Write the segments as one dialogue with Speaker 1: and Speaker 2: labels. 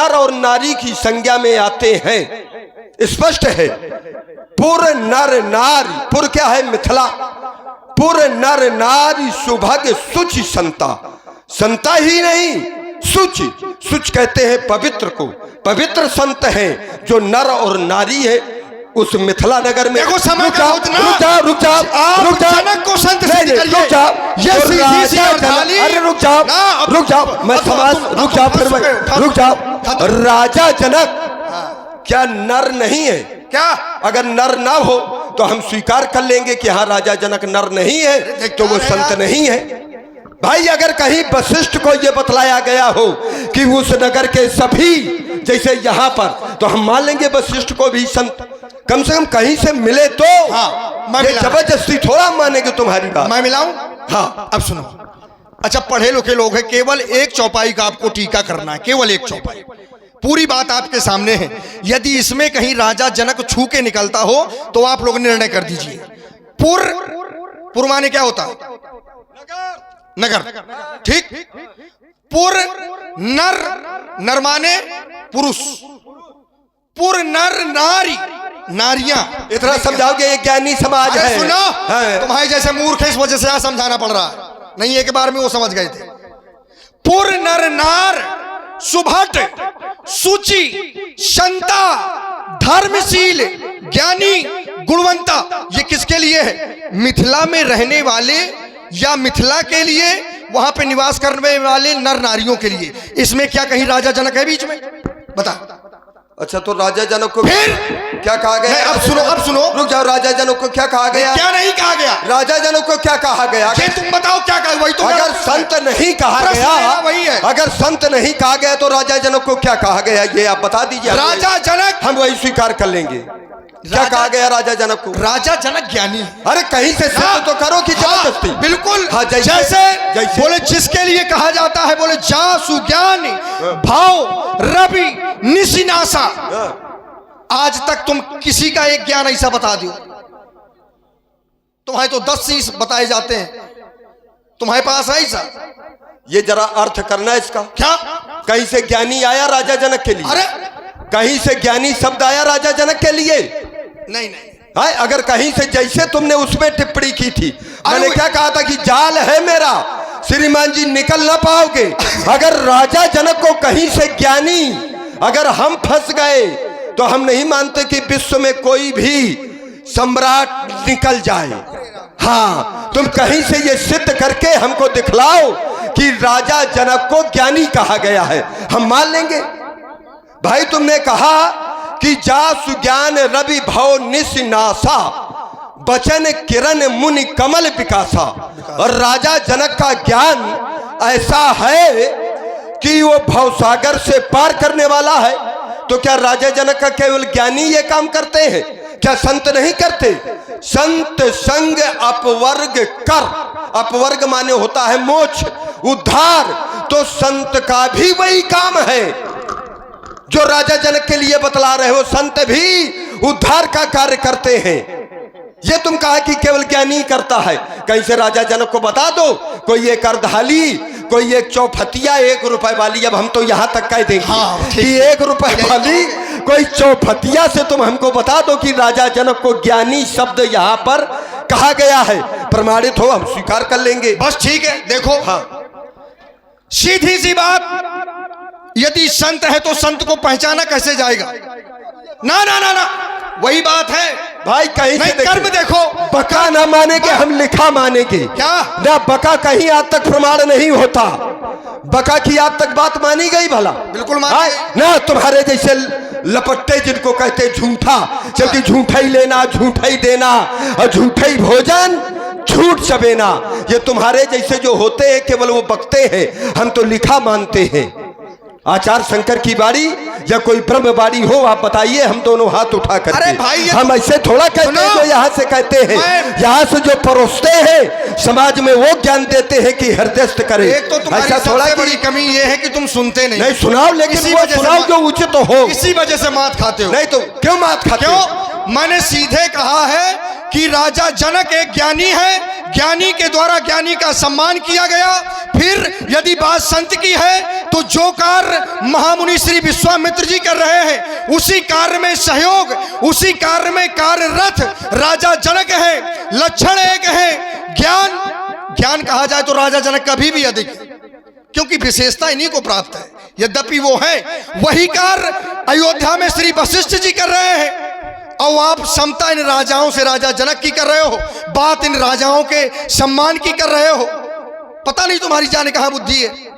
Speaker 1: नर और नारी की संज्ञा में आते हैं। स्पष्ट है, पुर नर नारी, पुर क्या है? मिथिला। पुर नर नारी सुभग सुचि संता, संता ही नहीं सुचि, सुच कहते हैं पवित्र को, पवित्र संत हैं जो नर और नारी है उस मिथिला नगर में।
Speaker 2: देखो समय
Speaker 1: रुक जाओ,
Speaker 2: जनक को संत सिद्ध करिए।
Speaker 1: रुक जाओ,
Speaker 2: ये सीधी सी अड़ताली।
Speaker 1: अरे रुक जाओ, रुक जाओ, मैं समाज, रुक जाओ, फिर रुक जाओ। राजा जनक क्या नर नहीं है?
Speaker 2: क्या
Speaker 1: अगर नर ना हो तो हम स्वीकार कर लेंगे कि हाँ राजा जनक नर नहीं है, तो वो संत नहीं है। भाई अगर कहीं वशिष्ठ को ये बतलाया गया हो कि उस नगर के सभी जैसे यहाँ पर, तो हम मान लेंगे वशिष्ठ को भी संत, कम से कम कहीं से मिले तो।
Speaker 2: हाँ,
Speaker 1: ये जबरदस्ती थोड़ा मानेंगे तुम्हारी बात।
Speaker 2: मैं मिलाऊं?
Speaker 1: हाँ,
Speaker 2: अब सुनो। अच्छा, पढ़े लिखे लोग हैं, केवल एक चौपाई का आपको टीका करना है, केवल एक चौपाई। पूरी बात आपके सामने है। यदि इसमें कहीं राजा जनक छू के निकलता हो तो आप लोग निर्णय कर दीजिए। पुर माने क्या होता है? नगर, ठीक। पुर नर, नर माने पुरुष, पुर नर नारी, नारियां।
Speaker 1: इतना समझाओगे? ये ज्ञानी समाज है।
Speaker 2: सुनो,
Speaker 1: है।
Speaker 2: तुम्हारे जैसे मूर्ख इस वजह से यहाँ समझाना पड़ रहा है, नहीं एक बार में वो समझ गए थे। पुर नर नार सुभट सुचि संता धर्मशील ज्ञानी गुणवंता। ये किसके लिए है? मिथिला में रहने वाले या मिथिला के लिए, वहां पे निवास करने वाले नर नारियों के लिए। इसमें क्या कहीं राजा जनक है बीच में? बता।
Speaker 1: अच्छा, तो राजा जनक को
Speaker 2: फिर
Speaker 1: क्या कहा गया?
Speaker 2: अब सुनो, अब सुनो,
Speaker 1: रुक जाओ। राजा जनक को क्या कहा गया?
Speaker 2: क्या नहीं कहा गया?
Speaker 1: राजा जनक को क्या कहा गया?
Speaker 2: ये तुम बताओ क्या कहा? वही तो
Speaker 1: अगर संत नहीं कहा गया,
Speaker 2: वही है।
Speaker 1: अगर संत नहीं कहा गया तो राजा जनक को क्या कहा गया? ये आप बता दीजिए।
Speaker 2: राजा जनक,
Speaker 1: हम वही स्वीकार कर लेंगे। क्या कहा गया राजा जनक को?
Speaker 2: राजा जनक ज्ञानी है।
Speaker 1: अरे कहीं से सिद्ध तो करो कि जबरदस्ती।
Speaker 2: बिल्कुल।
Speaker 1: हाँ,
Speaker 2: जैसे बोले जिसके लिए कहा जाता है, बोले जासु ज्ञान भाव रवि निशिनासा। आज तक तुम किसी का एक ज्ञान ऐसा बता दो, तुम्हारे तो 10 शीश बताए जाते हैं, तुम्हारे पास है ऐसा?
Speaker 1: ये जरा अर्थ करना इसका।
Speaker 2: क्या
Speaker 1: कहीं से ज्ञानी आया राजा जनक के लिए?
Speaker 2: अरे
Speaker 1: कहीं से ज्ञानी शब्द आया राजा जनक के लिए?
Speaker 2: नहीं।
Speaker 1: हाँ, अगर कहीं से, जैसे तुमने उसमें टिप्पणी की थी, मैंने क्या कहा था कि जाल है मेरा, श्रीमान जी निकल ना पाओगे। अगर राजा जनक को कहीं से ज्ञानी, अगर हम फंस गए तो हम नहीं मानते कि विश्व में कोई भी सम्राट निकल जाए। हाँ, तुम कहीं से ये सिद्ध करके हमको दिखलाओ कि राजा जनक को ज्ञानी कहा गया है, हम मान लेंगे। भाई तुमने कहा कि जासु ज्ञान रवि भव निशिनासा, बचन किरण मुनि कमल विकासा। और राजा जनक का ज्ञान ऐसा है कि वो भवसागर से पार करने वाला है। तो क्या राजा जनक का केवल ज्ञानी ये काम करते हैं? क्या संत नहीं करते? संत संग अपवर्ग कर, अपवर्ग माने होता है मोक्ष, उद्धार। तो संत का भी वही काम है जो राजा जनक के लिए बतला रहे हो। संत भी उद्धार का कार्य करते हैं। ये तुम कहा कि केवल ज्ञानी करता है। कहीं से राजा जनक को बता दो, कोई एक अर्धाली, कोई एक चौफतिया 1 रुपए वाली। अब हम तो यहाँ तक कह देंगे कि 1 रुपए वाली कोई चौफतिया से तुम हमको बता दो कि राजा जनक को ज्ञानी शब्द यहाँ पर कहा गया है, प्रमाणित हो, हम स्वीकार कर लेंगे।
Speaker 2: बस ठीक है। देखो,
Speaker 1: हाँ,
Speaker 2: सीधी सी बात, यदि संत है तो संत को पहचाना कैसे जाएगा? ना ना ना ना, वही बात है
Speaker 1: भाई। कहीं से
Speaker 2: कर्म देखो,
Speaker 1: बका ना माने के हम लिखा मानेंगे।
Speaker 2: क्या
Speaker 1: ना बका कहीं आज तक प्रमाण नहीं होता। बका की आज तक बात मानी गई भला?
Speaker 2: बिल्कुल
Speaker 1: ना। तुम्हारे जैसे लपट्टे जिनको कहते झूठा, क्योंकि झूठा ही लेना, झूठा ही देना और झूठा ही भोजन, झूठ चबेना, ये तुम्हारे जैसे जो होते हैं केवल वो बकते हैं। हम तो लिखा मानते हैं। आचार्य शंकर की बाड़ी या कोई ब्रह्म बाड़ी हो, आप बताइए, हम दोनों हाथ उठा करके।
Speaker 2: अरे भाई,
Speaker 1: हम ऐसे थोड़ा कहते हैं जो यहाँ से कहते हैं। यहाँ से जो परोसते हैं समाज में वो ज्ञान देते हैं कि हृदयस्थ करे।
Speaker 2: एक तो तुम्हारी सबसे बड़ी कमी ये है कि तुम सुनते नहीं
Speaker 1: सुनाओ, लेकिन वो सुनाओ जो उचित हो।
Speaker 2: इसी वजह से मात खाते हो।
Speaker 1: नहीं तो क्यों मात खाते हो?
Speaker 2: क्यों? मैंने सीधे कहा है कि राजा जनक एक ज्ञानी है, ज्ञानी के द्वारा ज्ञानी का सम्मान किया गया। फिर यदि बात संत की है तो जो कार्य महामुनि श्री विश्वामित्र जी कर रहे हैं, उसी कार्य में सहयोग, उसी कार्य में कार्यरत राजा जनक है। लक्षण एक है ज्ञान। ज्ञान कहा जाए तो राजा जनक कभी भी अधिक है, क्योंकि विशेषता इन्हीं को प्राप्त है। यद्यपि वो है, वही कार्य अयोध्या में श्री वशिष्ठ जी कर रहे हैं, और आप समता इन राजाओं से राजा जनक की कर रहे हो, बात इन राजाओं के सम्मान की कर रहे हो। पता नहीं तुम्हारी जाने कहां बुद्धि है।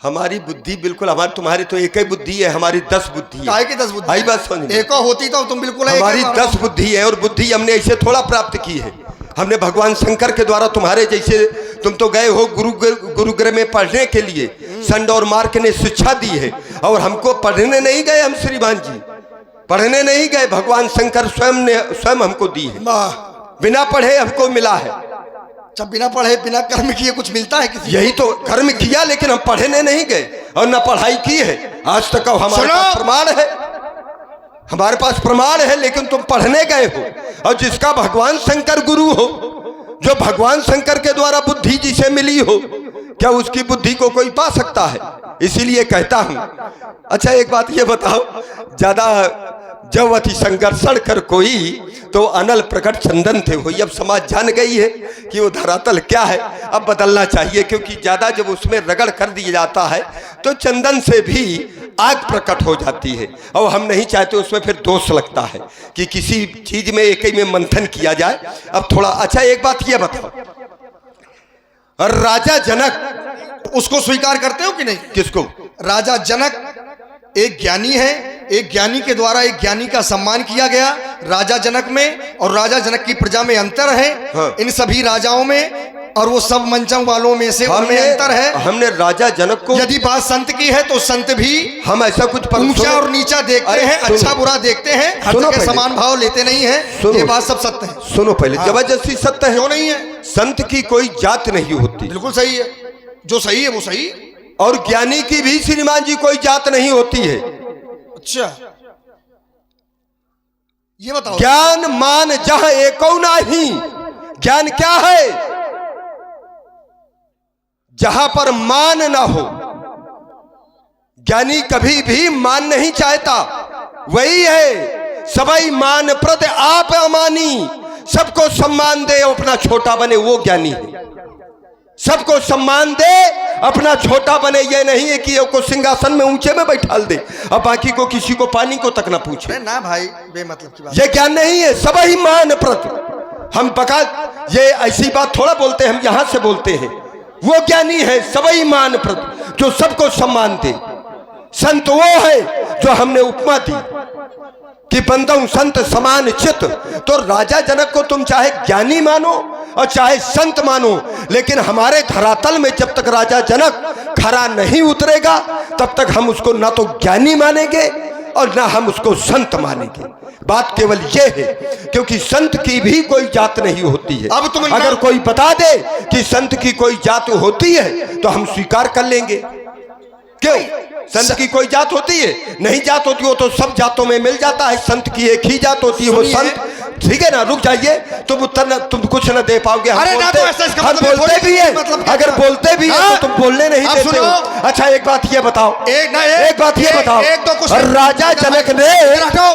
Speaker 1: हमारी बुद्धि बिल्कुल, हमारी तुम्हारी तो एक ही बुद्धि है, हमारी 10 बुद्धि है।
Speaker 2: काहे की 10 बुद्धि?
Speaker 1: आई बात समझ में?
Speaker 2: एक होती तो तुम बिल्कुल
Speaker 1: हमारी 10 बुद्धि है, और बुद्धि हमने ऐसे थोड़ा प्राप्त की है। हमने भगवान शंकर के द्वारा, तुम्हारे जैसे तुम तो गए हो गुरुगृह में पढ़ने के लिए, संड और मार्क ने शिक्षा दी है, और हमको पढ़ने नहीं गए। हम श्रीमान जी पढ़ने नहीं गए, भगवान शंकर स्वयं हमको दी है। बिना पढ़े हमको मिला है।
Speaker 2: जब बिना पढ़े बिना कर्म किए कुछ मिलता है किसी?
Speaker 1: यही तो कर्म किया, लेकिन हम पढ़ने नहीं गए और न पढ़ाई की है आज तक। हमारे पास प्रमाण है, हमारे पास प्रमाण है, लेकिन तुम पढ़ने गए हो। और जिसका भगवान शंकर गुरु हो, जो भगवान शंकर के द्वारा बुद्धि जिसे मिली हो, क्या उसकी बुद्धि को कोई पा सकता है? इसीलिए कहता हूं। अच्छा एक बात ये बताओ, ज्यादा जब अति संघर्षण कर कोई तो अनल प्रकट चंदन थे हुई। अब समाज जान गई है कि वो धरातल क्या है, अब बदलना चाहिए, क्योंकि ज्यादा जब उसमें रगड़ कर दिया जाता है तो चंदन से भी आग प्रकट हो जाती है, और हम नहीं चाहते उसमें फिर दोष लगता है कि किसी चीज में एक ही में मंथन किया जाए। अब थोड़ा अच्छा एक बात ये बताओ, राजा जनक
Speaker 2: उसको स्वीकार करते हो कि नहीं?
Speaker 1: किसको?
Speaker 2: राजा जनक एक ज्ञानी है, एक ज्ञानी के द्वारा एक ज्ञानी का सम्मान किया गया। राजा जनक में और राजा जनक की प्रजा में अंतर है।
Speaker 1: हाँ।
Speaker 2: इन सभी राजाओं में और वो सब मंचम वालों में से उनमें अंतर है।
Speaker 1: हमने राजा जनक को,
Speaker 2: यदि बात संत की है तो संत भी
Speaker 1: हम ऐसा कुछ
Speaker 2: ऊंचा और नीचा देखते हैं, अच्छा बुरा देखते हैं, हर जगह समान भाव लेते नहीं है। ये बात सब सत्य है।
Speaker 1: सुनो पहले, जबरदस्ती सत्य है
Speaker 2: क्यों नहीं है?
Speaker 1: संत की कोई जात नहीं होती।
Speaker 2: बिल्कुल सही है, जो सही है वो सही।
Speaker 1: और ज्ञानी की भी श्रीमान जी कोई जात नहीं होती है।
Speaker 2: अच्छा ये बताओ,
Speaker 1: ज्ञान मान जहां एको नाही। ज्ञान क्या है? जहां पर मान ना हो। ज्ञानी कभी भी मान नहीं चाहता, वही है सबई मान प्रत आप अमानी। सबको सम्मान दे, अपना छोटा बने, वो ज्ञानी है। सबको सम्मान दे, अपना छोटा बने। ये नहीं है कि को सिंहासन में ऊंचे में बैठाल दे और बाकी को किसी को पानी को तक ना पूछे।
Speaker 2: ना भाई, बेमतलब की बात।
Speaker 1: ये ज्ञान नहीं है, सबई मान प्रत। हम बका ये ऐसी बात थोड़ा बोलते हैं, हम यहां से बोलते हैं। वो ज्ञानी है सबई मान प्रत, जो सबको सम्मान दे। संत वो है जो हमने उपमा दी कि बंदऊ संत समान चित। तो राजा जनक को तुम चाहे ज्ञानी मानो और चाहे संत मानो, लेकिन हमारे धरातल में जब तक राजा जनक खरा नहीं उतरेगा, तब तक हम उसको ना तो ज्ञानी मानेंगे और ना हम उसको संत मानेंगे। बात केवल ये है, क्योंकि संत की भी कोई जात नहीं होती है।
Speaker 2: अब तुम
Speaker 1: अगर कोई बता दे कि संत की कोई जात होती है तो हम स्वीकार कर लेंगे। क्यों? संत की कोई जात होती है? नहीं जात होती हो तो सब जातों में मिल जाता है। संत की एक ही जात होती है, वो संत। ठीक है ना, रुक जाइए, तुम उत्तर न, तुम कुछ न दे पाओगे। हम बोलते भी है, अगर बोलते भी है तो तुम बोलने नहीं देते हो। अच्छा एक बात ये बताओ, एक बात ये बताओ, राजा जनक ने,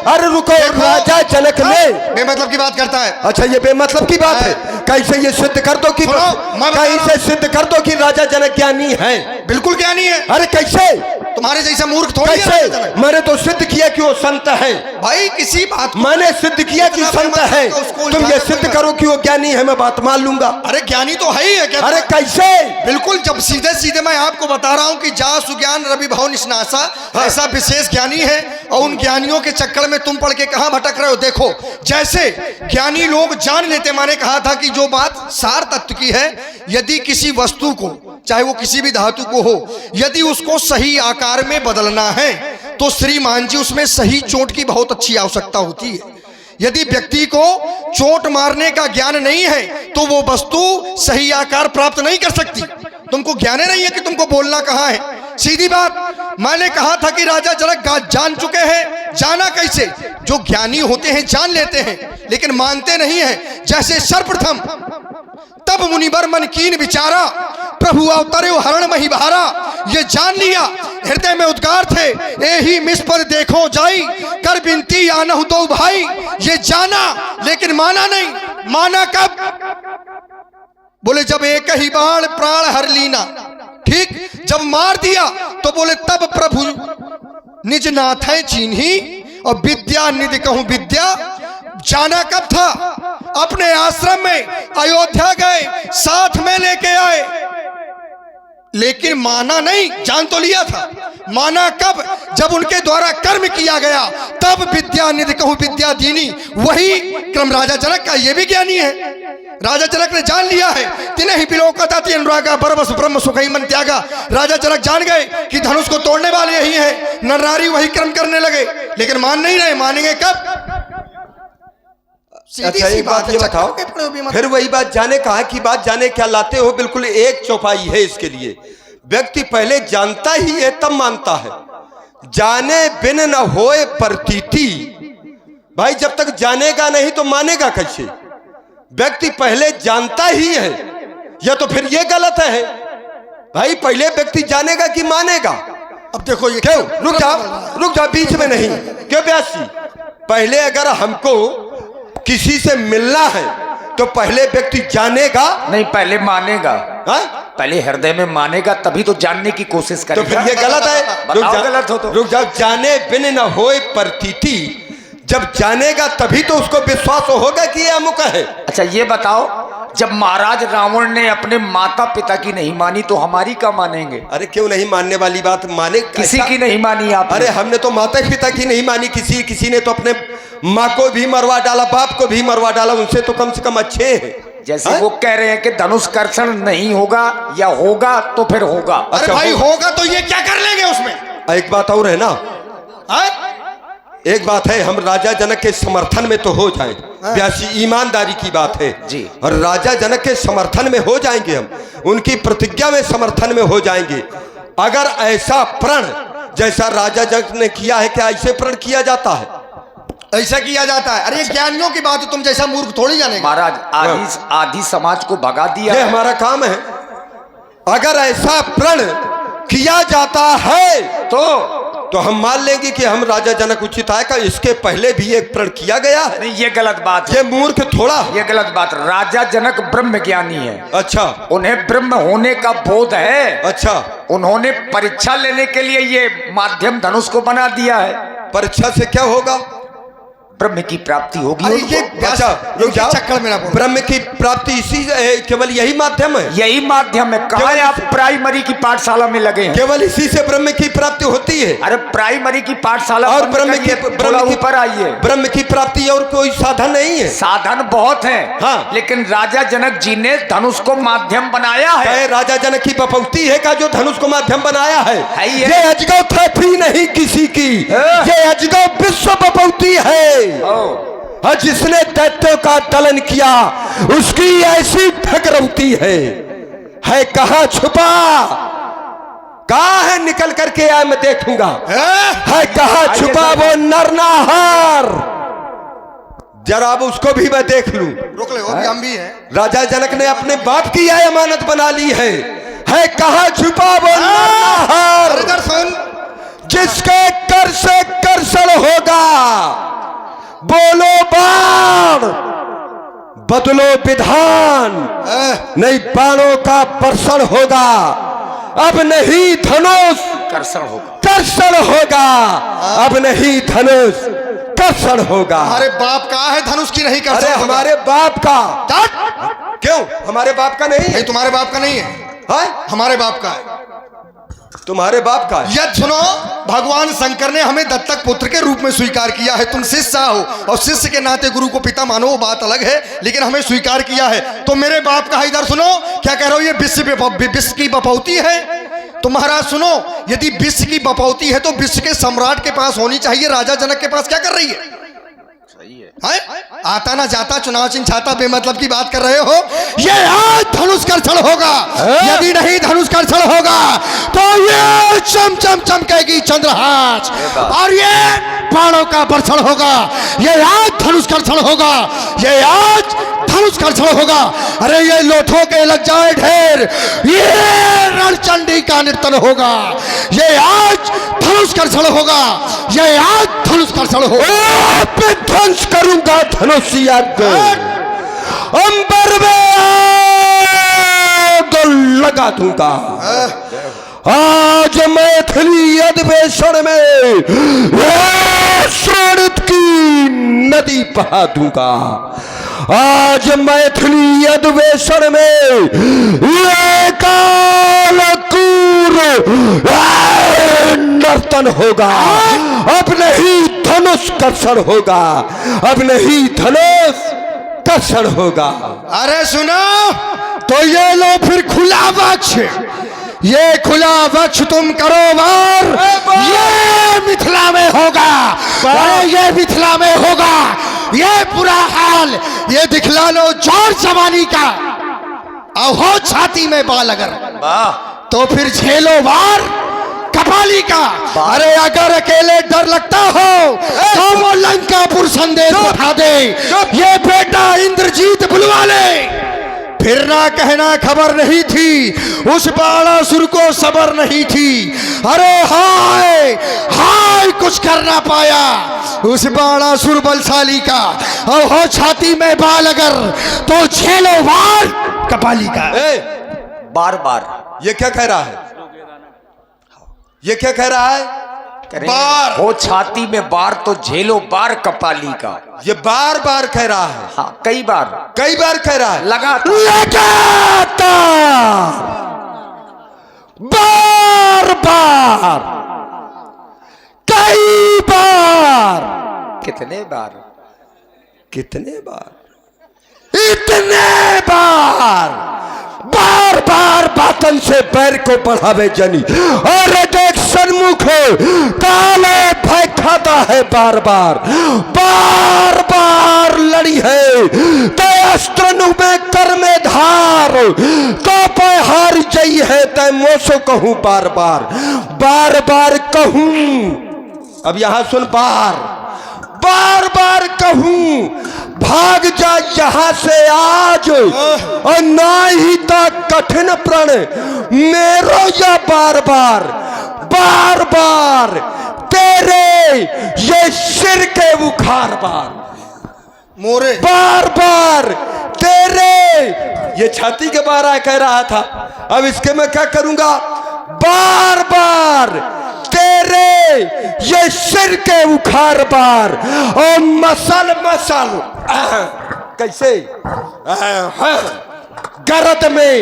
Speaker 1: अरे रुको, राजा जनक ने
Speaker 2: बेमतलब की बात करता है।
Speaker 1: अच्छा ये बेमतलब की बात है? कैसे ये सिद्ध कर दो कि, कैसे सिद्ध कर दो कि राजा जनक ज्ञानी है?
Speaker 2: बिल्कुल ज्ञानी है।
Speaker 1: अरे कैसे?
Speaker 2: तुम्हारे जैसा मूर्ख थोड़ी
Speaker 1: है। मैंने तो सिद्ध किया कि वो संत है।
Speaker 2: भाई किसी बात
Speaker 1: मैंने सिद्ध किया कि संत है, तुम ये सिद्ध करो कि वो ज्ञानी है, मैं बात मान लूंगा।
Speaker 2: अरे ज्ञानी तो है ही है क्या?
Speaker 1: अरे कैसे?
Speaker 2: बिल्कुल, जब सीधे सीधे मैं आपको बता रहा हूं कि जा सुज्ञान रवि भव निष्णासा, ऐसा विशेष ज्ञानी है, और उन ज्ञानियों के चक्कर में तुम पढ़ के कहां भटक रहे हो। देखो, जैसे ज्ञानी लोग जान लेते, मैंने कहा था कि जो बात सार तत्व की है, यदि किसी वस्तु को, चाहे वो किसी भी धातु को हो, यदि उसको सही आकार में बदलना है तो श्रीमान जी उसमें सही चोट की बहुत अच्छी आवश्यकता होती है। यदि व्यक्ति को चोट मारने का ज्ञान नहीं है तो वो वस्तु सही आकार प्राप्त नहीं कर सकती। तुमको ज्ञान नहीं है कि तुमको बोलना कहाँ है। सीधी बात, मैंने कहा था कि राजा जनक जान चुके हैं, जाना कैसे? जो ज्ञानी होते हैं जान लेते हैं लेकिन मानते नहीं हैं। जैसे सर्वप्रथम तब मुनिवर मन कीन विचारा, प्रभु अवतरे हरण मही बहारा। ये जान लिया, हृदय में उद्गार थे, यही मिस पर देखो जाई, कर बिनती आनहु दो भाई। ये जाना लेकिन माना नहीं। माना कब? बोले जब एक ही बाण प्राण हर लीना। ठीक, जब मार दिया तो बोले तब प्रभु निज नाथ है चीन्ही, और विद्या निधि कहूं विद्या। जाना कब था? अपने आश्रम में अयोध्या गए, साथ में लेके आए, लेकिन माना नहीं। जान तो लिया था। माना कब? जब उनके द्वारा कर्म किया गया, तब विद्या निधि कहूं विद्या दीनी। वही क्रम राजा जनक का। ये भी ज्ञानी है। राजा जनक ने जान लिया है, तिन्हें ही बिलोकताति अनुरागा, बरबस ब्रह्म सुखई मन त्यागा। राजा जनक जान गए कि धनुष को तोड़ने वाले यही हैं। नर नारी वही कर्म करने लगे, लेकिन मान नहीं रहे। मानेंगे कब?
Speaker 1: अच्छा एक बात ये बताओ, फिर वही बात जाने कहा की बात जाने क्या लाते हो? बिल्कुल एक चौपाई है इसके लिए। व्यक्ति पहले जानता ही है तब मानता है। जाने बिन न होए प्रतीति। भाई जब तक जानेगा नहीं तो मानेगा कैसे? व्यक्ति पहले जानता ही है, या तो फिर ये गलत है। भाई पहले व्यक्ति जानेगा कि मानेगा?
Speaker 2: अब देखो ये
Speaker 1: क्यों? रुक जाओ बीच में नहीं। क्यों व्यास जी? पहले अगर हमको किसी से मिलना है तो पहले व्यक्ति जानेगा
Speaker 3: नहीं, पहले मानेगा।
Speaker 1: हा?
Speaker 3: पहले हृदय में मानेगा तभी तो जानने की कोशिश
Speaker 1: तो
Speaker 3: करेगा।
Speaker 1: फिर ये गलत है।
Speaker 3: बताओ गलत हो तो।
Speaker 1: रुक जाओ। जाने बिन न होए प्रतीति। जब जानेगा तभी तो उसको विश्वास होगा कि ये अमुक है।
Speaker 3: अच्छा ये बताओ, जब महाराज रावण ने अपने माता पिता की नहीं मानी तो हमारी क्या मानेंगे?
Speaker 1: अरे क्यों नहीं मानने वाली बात? माने
Speaker 3: किसी की नहीं मानी आप?
Speaker 1: अरे हमने तो माता पिता की नहीं मानी। किसी ने तो अपने माँ को भी मरवा डाला, बाप को भी मरवा डाला। उनसे तो कम से कम अच्छे हैं।
Speaker 3: जैसे वो कह रहे हैं कि धनुष कर्षण नहीं होगा, या होगा तो फिर होगा।
Speaker 2: अरे भाई होगा तो ये क्या कर लेंगे उसमें?
Speaker 1: एक बात और है ना, एक बात है, हम राजा जनक के समर्थन में तो हो जाएं। व्यासी ईमानदारी की बात है
Speaker 3: जी।
Speaker 1: और राजा जनक के समर्थन में हो जाएंगे, हम उनकी प्रतिज्ञा में समर्थन में हो जाएंगे। अगर ऐसा प्रण जैसा राजा जनक ने किया है, क्या ऐसे प्रण किया जाता है?
Speaker 2: ऐसा किया जाता है? अरे ज्ञानियों की बात है, तुम जैसा मूर्ख थोड़ी जानेगा।
Speaker 3: महाराज आधी समाज को भगा दिया।
Speaker 1: ये हमारा काम है। अगर ऐसा प्रण किया जाता है तो हम मान लेंगे कि हम राजा जनक उचित आएगा। इसके पहले भी एक प्रण किया गया है।
Speaker 3: नहीं, ये गलत बात है।
Speaker 1: ये मूर्ख थोड़ा,
Speaker 3: ये गलत बात। राजा जनक ब्रह्म ज्ञानी है।
Speaker 1: अच्छा,
Speaker 3: उन्हें ब्रह्म होने का बोध है। अच्छा, उन्होंने परीक्षा लेने के लिए ये माध्यम धनुष को बना दिया है।
Speaker 1: परीक्षा से क्या होगा?
Speaker 3: ब्रह्म की प्राप्ति होगी।
Speaker 1: अच्छा रुक जाओ।
Speaker 2: चक्कर में ना पड़ो।
Speaker 1: ब्रह्म की प्राप्ति इसी केवल यही माध्यम है?
Speaker 3: यही माध्यम है। कहाँ है आप प्राइमरी की पाठशाला में लगे हैं?
Speaker 1: केवल इसी से ब्रह्म की प्राप्ति होती है।
Speaker 3: अरे प्राइमरी की पाठशाला
Speaker 1: और ब्रह्म की
Speaker 3: ऊपर आइए।
Speaker 1: ब्रह्म की प्राप्ति और कोई साधन नहीं है।
Speaker 3: साधन बहुत है।
Speaker 1: हाँ।
Speaker 3: लेकिन राजा जनक जी ने धनुष को माध्यम बनाया है।
Speaker 1: राजा जनक की बपौती है का जो धनुष को माध्यम बनाया है।
Speaker 3: ये
Speaker 1: अजगौ थी नहीं किसी की, ये अजगौ विश्व बपौती है। जिसने दैत्यों का दलन किया उसकी ऐसी ठकरौती है कहाँ छुपा, कहाँ है निकल करके आया मैं देखूंगा। है कहाँ छुपा वो नरनाहार, जरा अब उसको भी मैं देख लूं।
Speaker 2: रोक ले, वो भी हम भी हैं।
Speaker 1: राजा जनक ने अपने बाप की यह अमानत बना ली है कहाँ छुपा वो नरनाहार, जिसके कर से कर्षण होगा। बोलो बाण बदलो विधान, नहीं बाणों का वर्षण होगा। अब नहीं धनुष कर्षण होगा, अब नहीं धनुष कर्षण होगा।
Speaker 2: हमारे बाप का है धनुष की नहीं कर्षण।
Speaker 1: अरे हमारे बाप का। क्यों हमारे बाप का नहीं है?
Speaker 2: तुम्हारे बाप का नहीं है, हमारे बाप का है।
Speaker 1: तुम्हारे बाप का है।
Speaker 2: यह सुनो, भगवान शंकर ने हमें दत्तक पुत्र के रूप में स्वीकार किया है। तुम शिष्य हो और शिष्य के नाते गुरु को पिता मानो, वो बात अलग है, लेकिन हमें स्वीकार किया है। तो मेरे बाप का इधर सुनो, क्या कह रहा हूं, ये विश्व की बपौती है। तो महाराज सुनो, यदि विश्व की बपौती है तो विश्व के सम्राट के पास होनी चाहिए, राजा जनक के पास क्या कर रही है? आता ना जाता चुनाव चिन्ह छाता बेमतलब की बात कर रहे हो। ये आज धनुष कर्षण होगा, यदि नहीं धनुष कर्षण होगा तो ये चम चमकेगी चंद्रहास और ये बाणों का वर्षण होगा। ये आज धनुष कर्षण होगा, ये आज धनुष कर्षण होगा। अरे ये लोठों के लग जाए ढेर, ये रणचंडी का नर्तन होगा। ये आज धनुष कर्षण होगा, ये आज धनुष कर्षण होगा।
Speaker 1: ध्वंस करूंगा धनुष यज्ञ, अंबर में आग लगा दूंगा। आज मैथिली अधिवेशन में शरणत की नदी बहा दूंगा। आज मैथिली अधिवेशन में ये कालकूर नर्तन होगा। अब नहीं धनुष कर्षण होगा, अब नहीं धनुष कर्षण होगा।
Speaker 2: अरे सुनो तो ये लो फिर खुला वक्ष, ये खुला वक्ष तुम करो वार। ये मिथिला में होगा, ये मिथिला में होगा। ये बुरा हाल ये दिखला लो जोर जवानी का, और हो छाती में बाल अगर तो फिर झेलो वार कपाली का। अरे अगर अकेले डर लगता हो तो वो लंकापुर संदेश उठा दे, ये बेटा इंद्रजीत बुलवा ले। फिर ना कहना खबर नहीं थी, उस बाणासुर को सबर नहीं थी। अरे हाय हाय कुछ कर ना पाया उस बाणासुर बलशाली का, और हो छाती में बाल अगर तो झेलो वार कपाली का।
Speaker 1: बार बार ये क्या कह रहा है, ये क्या कह रहा है?
Speaker 3: बार हो छाती में बार तो झेलो बार कपाली का।
Speaker 1: ये बार बार कह रहा है।
Speaker 3: हाँ कई बार
Speaker 1: कह रहा है।
Speaker 3: लगातार
Speaker 1: बार बार कई बार।
Speaker 3: कितने बार?
Speaker 1: कितने बार? इतने बार। बार बार बातन से पैर को बढ़ावे जनी, और देख सन्मुख काले भय खाता है। बार बार बार बार लड़ी है ते अस्त्र में कर में धार, तो पहाड़ जई है ते मोसो कहूं बार बार, बार बार कहूं। अब यहां सुन, बार बार कहूं भाग जा यहां से आज, और ना ही तक कठिन प्रण मेरो या बार बार तेरे ये सिर के बुखार बार
Speaker 2: मोरे
Speaker 1: बार तेरे ये छाती के बार कह रहा था। अब इसके मैं क्या करूंगा? बार तेरे ये सिर के उखाड़ बार, और मसल कैसे गरद में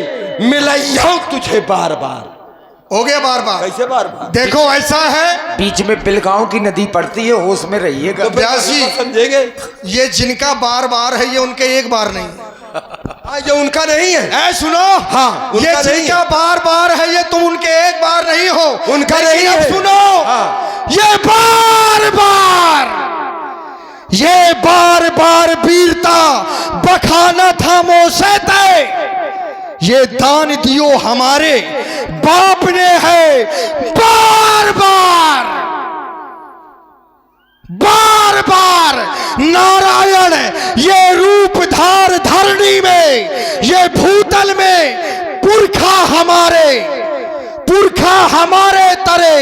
Speaker 1: मिलाइयो तुझे बार बार।
Speaker 2: हो गया बार बार।
Speaker 1: कैसे बार बार?
Speaker 2: देखो ऐसा है,
Speaker 3: बीच में बिलगांव की नदी पड़ती है, होश में रहिएगा।
Speaker 2: तो व्यास जी
Speaker 1: समझेंगे,
Speaker 2: ये जिनका बार बार है ये उनके एक बार नहीं,
Speaker 1: ये उनका नहीं है।
Speaker 2: सुनो,
Speaker 1: हाँ,
Speaker 2: ये जिनका बार बार है ये तुम उनके एक बार नहीं हो,
Speaker 1: उनका नहीं है।
Speaker 2: सुनो,
Speaker 1: हाँ।
Speaker 2: ये बार बार वीरता बखाना था मोसे तय, ये दान दियो हमारे बाप ने है। बार बार नारायण ये रूप धार धरणी में, ये भूतल में पुरखा हमारे तरे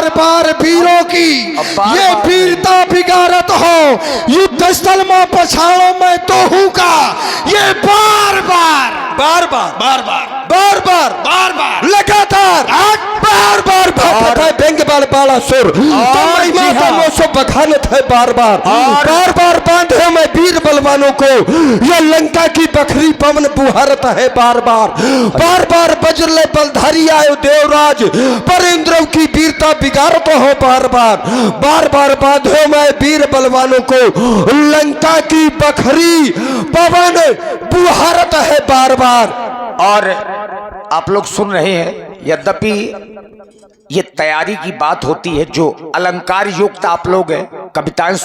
Speaker 2: बार वीरों की ये वीरता बिगाड़त हो। युद्ध स्थल में पछाड़ो मैं तो हूँ का, ये बार बार लगातार बार बेंगबाल बाला सुर बखानत है। बार बार बांधे में वीर बलवानों को, ये लंका की बखरी पवन बुहारत है। बार बार बजरले बलधारी आयो देवराज, पर इंद्रव की वीरता बिगाड़त हो। बार बार बांधे में वीर बलवानों को, लंका की बखरी पवन बुहारत है। बार
Speaker 3: और आप लोग सुन रहे हैं, यद्यपि ये तैयारी की बात होती है, जो अलंकार युक्त आप लोग हैं, कविताएं